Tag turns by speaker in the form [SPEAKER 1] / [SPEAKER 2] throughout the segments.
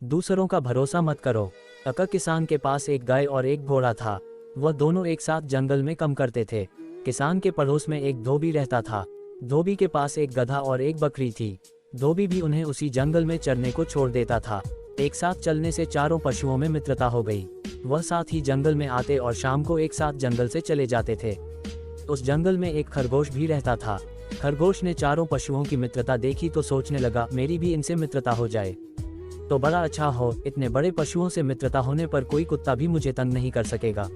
[SPEAKER 1] दूसरों का भरोसा मत करो। अका किसान के पास एक गाय और एक घोड़ा था। वह दोनों एक साथ जंगल में काम करते थे। किसान के पड़ोस में एक धोबी रहता था। धोबी के पास एक गधा और एक बकरी थी। धोबी भी उन्हें उसी जंगल में चरने को छोड़ देता था। एक साथ चलने से चारों पशुओं में मित्रता हो गई। वह साथ ही जंगल में आते और शाम को एक साथ जंगल से चले जाते थे। उस जंगल में एक खरगोश भी रहता था। खरगोश ने चारों पशुओं की मित्रता देखी तो सोचने लगा, मेरी भी इनसे मित्रता हो जाए तो बड़ा अच्छा हो। इतने बड़े पशुओं से मित्रता होने पर कोई कुत्ता भी मुझे तंग नहीं कर सकेगा।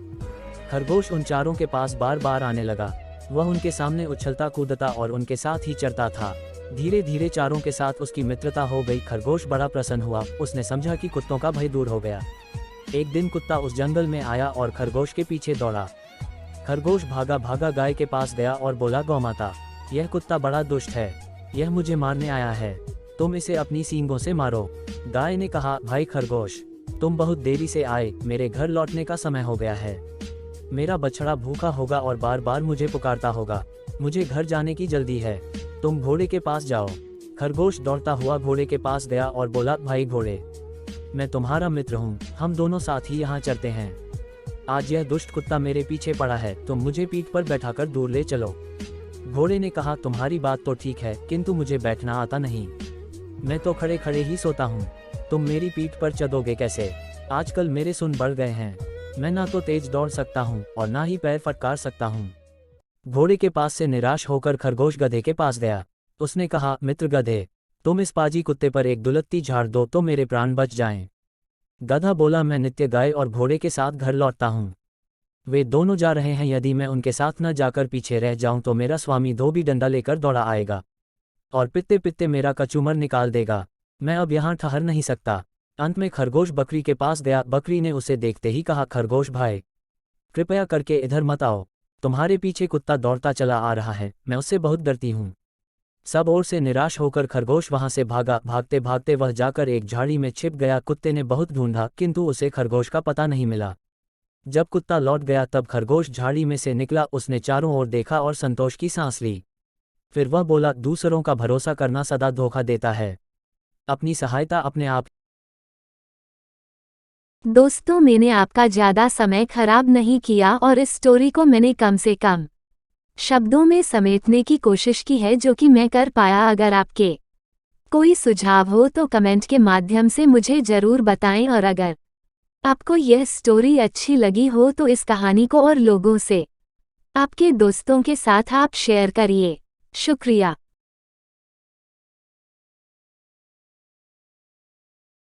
[SPEAKER 1] खरगोश उन चारों के पास बार बार आने लगा। वह उनके सामने उछलता कूदता और उनके साथ ही चरता था। धीरे धीरे चारों के साथ उसकी मित्रता हो गई। खरगोश बड़ा प्रसन्न हुआ। उसने समझा कि कुत्तों का भय दूर हो गया। एक दिन कुत्ता उस जंगल में आया और खरगोश के पीछे दौड़ा। खरगोश भागा भागा गाय के पास गया और बोला, गौमाता, यह कुत्ता बड़ा दुष्ट है। यह मुझे मारने आया है। तुम इसे अपनी सींगों से मारो। गाय ने कहा, भाई खरगोश, तुम बहुत देरी से आए। मेरे घर लौटने का समय हो गया है। मेरा बछड़ा भूखा होगा और बार बार मुझे पुकारता होगा। मुझे घर जाने की जल्दी है। तुम घोड़े के पास जाओ। खरगोश दौड़ता हुआ घोड़े के पास गया और बोला, भाई घोड़े, मैं तुम्हारा मित्र हूँ। हम दोनों साथ ही यहाँ चलते हैं। आज यह दुष्ट कुत्ता मेरे पीछे पड़ा है। तुम मुझे पीठ पर बैठाकर दूर ले चलो। घोड़े ने कहा, तुम्हारी बात तो ठीक है, किंतु मुझे बैठना आता नहीं। मैं तो खड़े खड़े ही सोता हूँ। तुम मेरी पीठ पर चढ़ोगे कैसे? आजकल मेरे सुन बढ़ गए हैं। मैं ना तो तेज दौड़ सकता हूँ और ना ही पैर फटकार सकता हूँ। घोड़े के पास से निराश होकर खरगोश गधे के पास गया। उसने कहा, मित्र गधे, तुम इस पाजी कुत्ते पर एक दुलत्ती झाड़ दो तो मेरे प्राण बच जाएं। गधा बोला, मैं नित्य गाय और घोड़े के साथ घर लौटता हूँ। वे दोनों जा रहे हैं। यदि मैं उनके साथ न जाकर पीछे रह जाऊं तो मेरा स्वामी धोबी डंडा लेकर दौड़ा आएगा और पित्ते पित्ते मेरा कचूमर निकाल देगा। मैं अब यहाँ ठहर नहीं सकता। अंत में खरगोश बकरी के पास गया। बकरी ने उसे देखते ही कहा, खरगोश भाई, कृपया करके इधर मत आओ। तुम्हारे पीछे कुत्ता दौड़ता चला आ रहा है। मैं उससे बहुत डरती हूँ। सब ओर से निराश होकर खरगोश वहां से भागा। भागते भागते वह जाकर एक झाड़ी में छिप गया। कुत्ते ने बहुत ढूंढा किंतु उसे खरगोश का पता नहीं मिला। जब कुत्ता लौट गया तब खरगोश झाड़ी में से निकला। उसने चारों ओर देखा और संतोष की सांस ली। फिर वह बोला, दूसरों का भरोसा करना सदा धोखा देता है। अपनी सहायता अपने आप।
[SPEAKER 2] दोस्तों, मैंने आपका ज़्यादा समय खराब नहीं किया और इस स्टोरी को मैंने कम से कम शब्दों में समेटने की कोशिश की है जो कि मैं कर पाया। अगर आपके कोई सुझाव हो तो कमेंट के माध्यम से मुझे ज़रूर बताएं और अगर आपको यह स्टोरी अच्छी लगी हो तो इस कहानी को और लोगों से, आपके दोस्तों के साथ आप शेयर करिए। शुक्रिया।